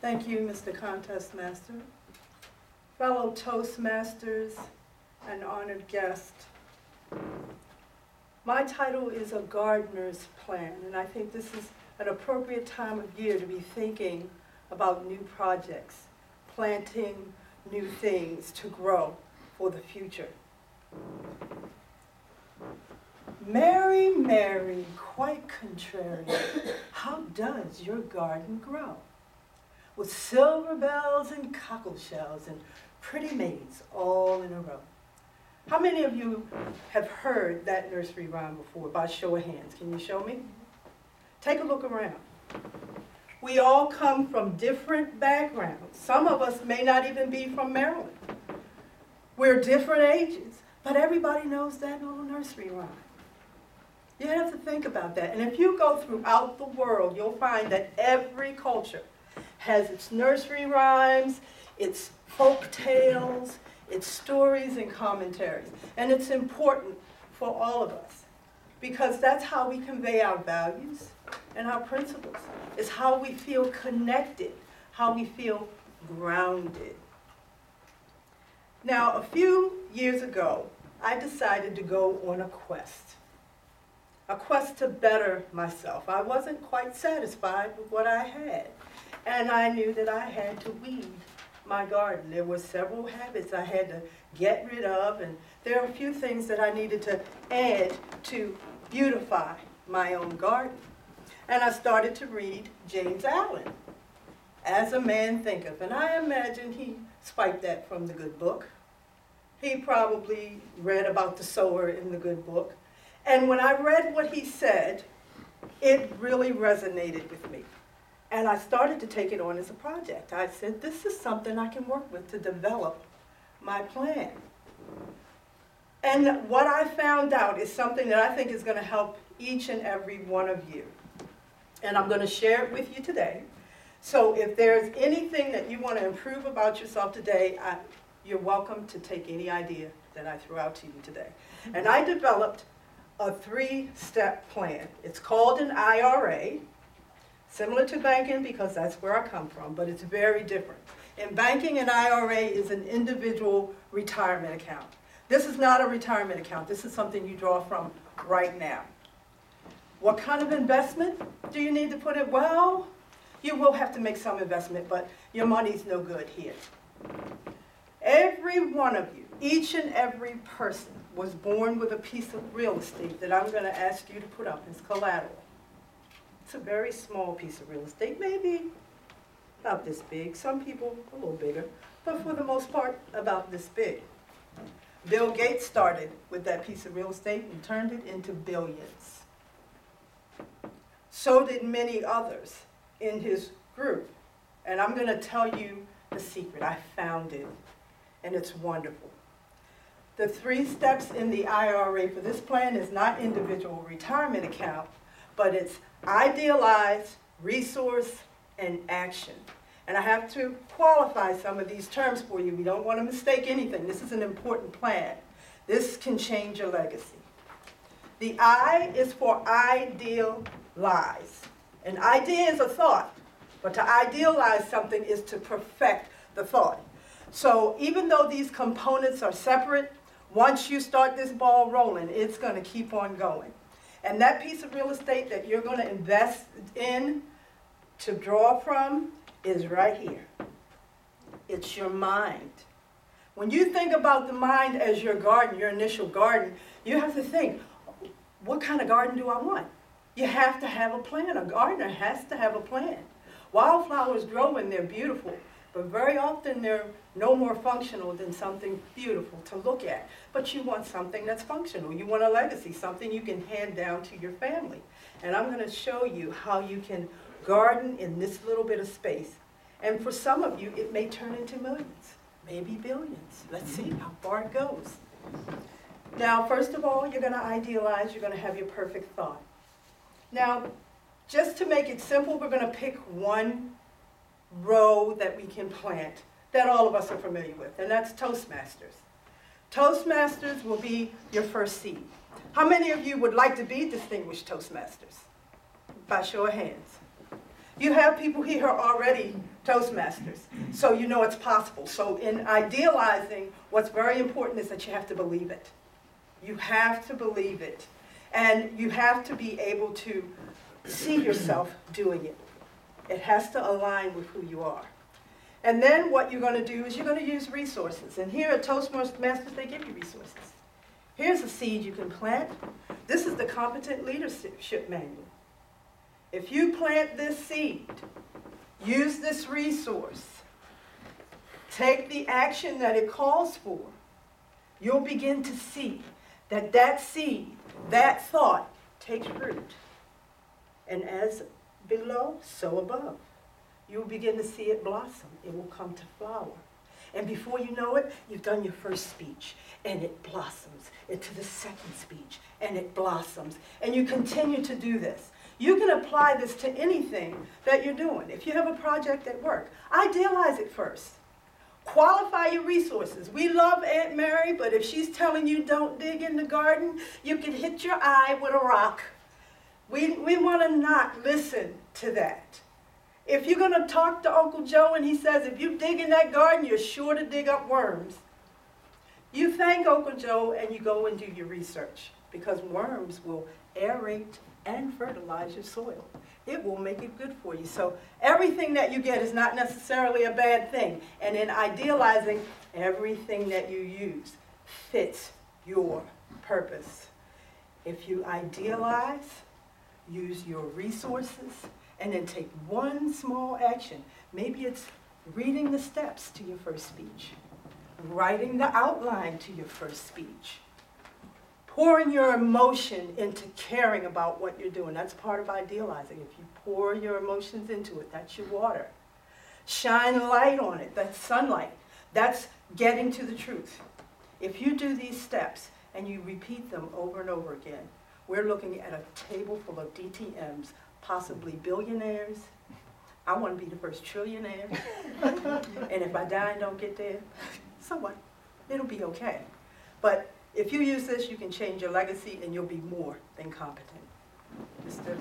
Thank you, Mr. Contest Master. Fellow Toastmasters and honored guest, my title is A Gardener's Plan, and I think this is an appropriate time of year to be thinking about new projects, planting new things to grow for the future. Mary, Mary, quite contrary, how does your garden grow? With silver bells and cockle shells and pretty maids all in a row. How many of you have heard that nursery rhyme before? By show of hands, can you show me? Take a look around. We all come from different backgrounds. Some of us may not even be from Maryland. We're different ages, but everybody knows that little nursery rhyme. You have to think about that. And if you go throughout the world, you'll find that every culture has its nursery rhymes, its folk tales, its stories and commentaries. And it's important for all of us because that's how we convey our values and our principles. It's how we feel connected, how we feel grounded. Now, a few years ago, I decided to go on a quest to better myself. I wasn't quite satisfied with what I had, and I knew that I had to weed my garden. There were several habits I had to get rid of, and there are a few things that I needed to add to beautify my own garden. And I started to read James Allen, As a Man Thinketh, and I imagine he swiped that from the good book. He probably read about the sower in the good book. And when I read what he said, it really resonated with me. And I started to take it on as a project. I said, this is something I can work with to develop my plan. And what I found out is something that I think is going to help each and every one of you. And I'm going to share it with you today. So if there's anything that you want to improve about yourself today, you're welcome to take any idea that I threw out to you today. And I developed a 3-step plan. It's called an IRA, similar to banking because that's where I come from, but it's very different. In banking, an IRA is an individual retirement account. This is not a retirement account. This is something you draw from right now. What kind of investment do you need to put in? Well, you will have to make some investment, but your money's no good here. Every one of you, each and every person, was born with a piece of real estate that I'm going to ask you to put up as collateral. It's a very small piece of real estate, maybe about this big. Some people a little bigger, but for the most part, about this big. Bill Gates started with that piece of real estate and turned it into billions. So did many others in his group. And I'm going to tell you the secret. I found it, and it's wonderful. The 3 steps in the IRA for this plan is not individual retirement account, but it's idealize, resource, and action. And I have to qualify some of these terms for you. We don't want to mistake anything. This is an important plan. This can change your legacy. The I is for idealize. An idea is a thought, but to idealize something is to perfect the thought. So even though these components are separate, once you start this ball rolling, it's going to keep on going. And that piece of real estate that you're going to invest in to draw from is right here. It's your mind. When you think about the mind as your garden, your initial garden, you have to think, what kind of garden do I want? You have to have a plan. A gardener has to have a plan. Wildflowers grow and they're beautiful, but very often they're no more functional than something beautiful to look at. But you want something that's functional. You want a legacy, something you can hand down to your family. And I'm going to show you how you can garden in this little bit of space. And for some of you, it may turn into millions, maybe billions. Let's see how far it goes. Now, first of all, you're going to idealize. You're going to have your perfect thought. Now, just to make it simple, we're going to pick one row that we can plant that all of us are familiar with, and that's Toastmasters. Toastmasters will be your first seed. How many of you would like to be distinguished Toastmasters? By show of hands. You have people here already Toastmasters. So you know it's possible. So in idealizing, what's very important is that you have to believe it. You have to believe it. And you have to be able to see yourself doing it. It has to align with who you are. And then what you're going to do is you're going to use resources. And here at Toastmasters, they give you resources. Here's a seed you can plant. This is the Competent Leadership Manual. If you plant this seed, use this resource, take the action that it calls for, you'll begin to see that that seed, that thought, takes root. And as below, so above. You'll begin to see it blossom. It will come to flower. And before you know it, you've done your first speech, and it blossoms into the second speech, and it blossoms. And you continue to do this. You can apply this to anything that you're doing. If you have a project at work, idealize it first. Qualify your resources. We love Aunt Mary, but if she's telling you don't dig in the garden, you can hit your eye with a rock. We want to not listen to that. If you're going to talk to Uncle Joe and he says, if you dig in that garden, you're sure to dig up worms, you thank Uncle Joe and you go and do your research, because worms will aerate and fertilize your soil. It will make it good for you. So everything that you get is not necessarily a bad thing. And in idealizing, everything that you use fits your purpose. If you idealize, use your resources, and then take one small action. Maybe it's reading the steps to your first speech, writing the outline to your first speech, pouring your emotion into caring about what you're doing. That's part of idealizing. If you pour your emotions into it, that's your water. Shine light on it, that's sunlight. That's getting to the truth. If you do these steps and you repeat them over and over again, we're looking at a table full of DTMs, possibly billionaires. I want to be the first trillionaire. And if I die and don't get there, so what? It'll be okay. But if you use this, you can change your legacy and you'll be more than competent. Mr.